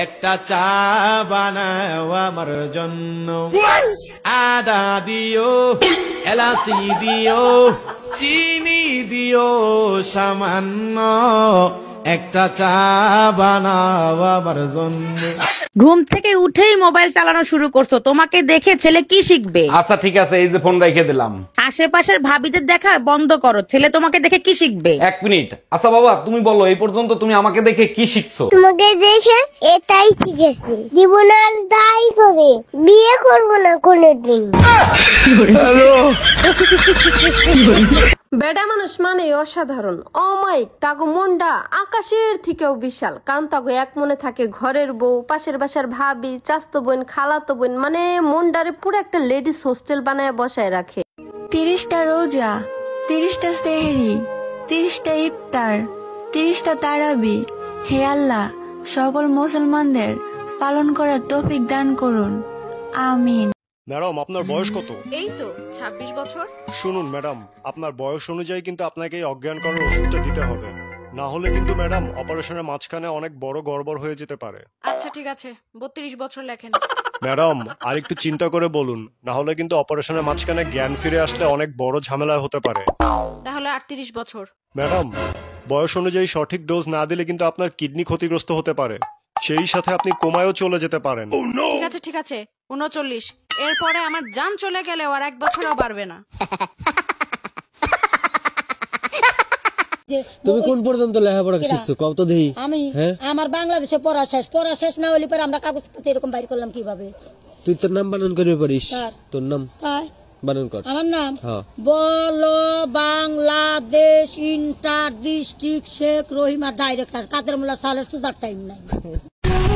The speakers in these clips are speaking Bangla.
একটা চা বানাও আমার জন্য, আদা দিও, এলাচি দিও, চিনি দিও সামান্য, একটা চা বানাও আমার জন্য। ঘুম থেকে উঠেই মোবাইল চালানো শুরু করছো, তোমাকে দেখে ছেলে কি শিখবে? আচ্ছা ঠিক আছে, এই যে ফোন রেখে দিলাম। আশেপাশের ভাবিদের দেখা বন্ধ করো, ছেলে তোমাকে দেখে কি শিখবে? 1 মিনিট। আচ্ছা বাবা, তুমি বলো এই পর্যন্ত তুমি আমাকে দেখে কি শিখছো? তোমাকে দেখে এটাই শিখেছি, জীবন আর দায়ী করে বিয়ে করবো না কোনোদিন। বেডা মানুষ মানে অসাধারণ, অমায়িক, তাগো মনটা আকাশের থেকেও বিশাল। কারণ তাগো এক মনে থাকে ঘরের বউ, পাশের বাসার ভাবি, চাস্তো বোন, খালাতো বোন, মানে মনটারে পুরো একটা লেডিস হোস্টেল বানায় বসায় রাখে। 30টা রোজা, 30টা সেহরি, 30টা ইফতার, 30টা তারাবি। হে আল্লাহ, সকল মুসলমানদের পালন করার তৌফিক দান করুন, আমিন। ম্যাডাম, আপনার বয়স কত? এই তো 26 বছর। শুনুন ম্যাডাম, আপনার বয়স অনুযায়ী কিন্তু আপনাকে এই অজ্ঞান করার ওষুধটা দিতে হবে, না হলে কিন্তু ম্যাডাম অপারেশনের মাঝখানে অনেক বড় গড়বড় হয়ে যেতে পারে। আচ্ছা ঠিক আছে, 32 বছর লেখেন। ম্যাডাম, আর একটু চিন্তা করে বলুন, না হলে কিন্তু অপারেশনের মাঝখানে জ্ঞান ফিরে আসলে অনেক বড় ঝামেলা হতে পারে। তাহলে 38 বছর। ম্যাডাম, বয়স অনুযায়ী সঠিক ডোজ না দিলে কিন্তু আপনার কিডনি ক্ষতিগ্রস্ত হতে পারে, সেই সাথে আপনি কোমায়ও চলে যেতে পারেন। ঠিক আছে 39। এরপরে আমার জান চলে গেলে আর 1 বছরও বাড়বে না। তুমি কোন পর্যন্ত লেখাপড়া শিখছো কত দেই? আমি আমার বাংলাদেশে পড়া শেষ না হলে পরে আমরা কাগজপত্র এরকম বাইর করলাম কিভাবে? তুই তোর নাম বানান করতে পারিস? তোর নাম বানান কর। আমার নাম বলো Bangladesh inter district Sheikh Rahima director Kader Molla সালের সুদার টাইম নাই।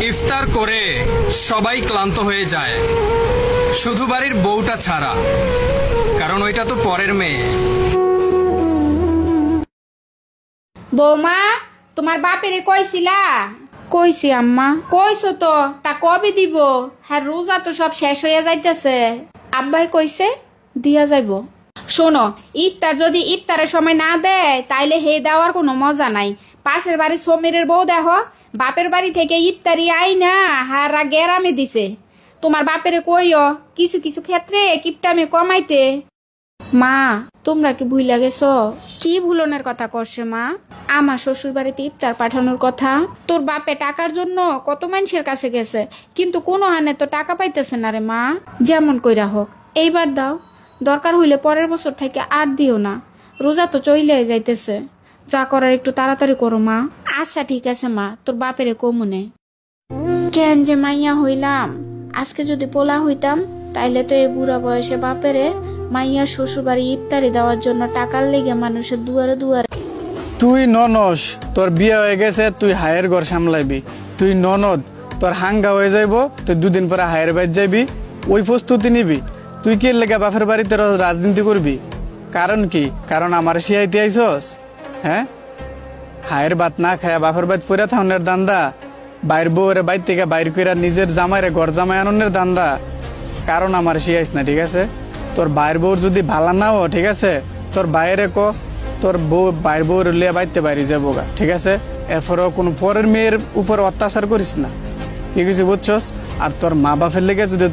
ইফতার করে সবাই ক্লান্ত হয়ে যায়, শুধু বাড়ির বউটা ছাড়া, কারণ ওইটা তো পরের মেয়ে। বৌমা, তোমার বাপেরে কইছিলা? কইছি আম্মা। কইছো তো, তা কবে দিব? হ্যাঁ, রোজা তো সব শেষ হয়ে যাইতেছে। আব্বাই কইছে দিয়া যাইব। শোনো, ইফতার যদি ইফতারের সময় না দেয় তাইলে হে দেওয়ার কোনো মজা নাই। পাশের বাড়ি সমীরের বউ দেখো, বাপের বাড়ি থেকে ইফতারি আইনা হারা গেরামে দিছে। তোমার বাপেরে কইও কিছু কিছু ক্ষেত্রে কিপটামে কমাইতে। মা, তোমরা কি ভুইলা গেছো? কি ভুলনের কথা করছে মা? আমার শ্বশুর বাড়িতে ইফতার পাঠানোর কথা। তোর বাপে টাকার জন্য কত মানুষের কাছে গেছে, কিন্তু কোনো হানে তো টাকা পাইতেছে না রে মা। যেমন কইরা হোক এইবার দাও, দরকার হইলে পরের বছর থেকে আর দিও না। রোজা তো চইলে যাইতেছে, যা করার একটু তাড়াতাড়ি করো মা। আচ্ছা ঠিক আছে মা, তোর বাপেরে কমুনে। কেন যে মাইয়া হইলাম, আজকে যদি পোলা হইতাম তাইলে তো এই বুড়া বয়সে বাপেরে মাইয়া শ্বশুর বাড়ি ইফতারি দেওয়ার জন্য টাকার লেগে মানুষের দুয়ারে দুয়ারে। তুই ননস, তোর বিয়ে হয়ে গেছে, তুই হায়ের ঘর সামলাইবি। তুই ননদ, তোর হাঙ্গা হয়ে যাইব, তুই 2 দিন পরে হায়ের বাইর যাইবি, ওই প্রস্তুতি নিবি। তুই কি লেগে বাপের বাড়িতে রাজনীতি করবি? কারণ কি? কারণ আমার শিয়াইতে আইসস? হ্যাঁ, হায়ের ভাত না খায়া বাপের বাড়ি পড়ে থাউনের দান্দা, বাইর বউরে বাইর থেকে বাইর কইরা নিজের জামাইরে ঘর জামাই আননের দান্দা। কারণ আমার শিয়াইস না, ঠিক আছে? তোর বাইর বউর যদি ভালা নাও, ঠিক আছে, তোর বাইরে তোর বউ বাইর বউর লিয়ে বাইতে বাইরে যাবো গা, ঠিক আছে? এরপরেও কোনো পরের মেয়ের উপর অত্যাচার করিস না, কি কিছু বুঝছস? আর তোর মা বাপের লেগে যদি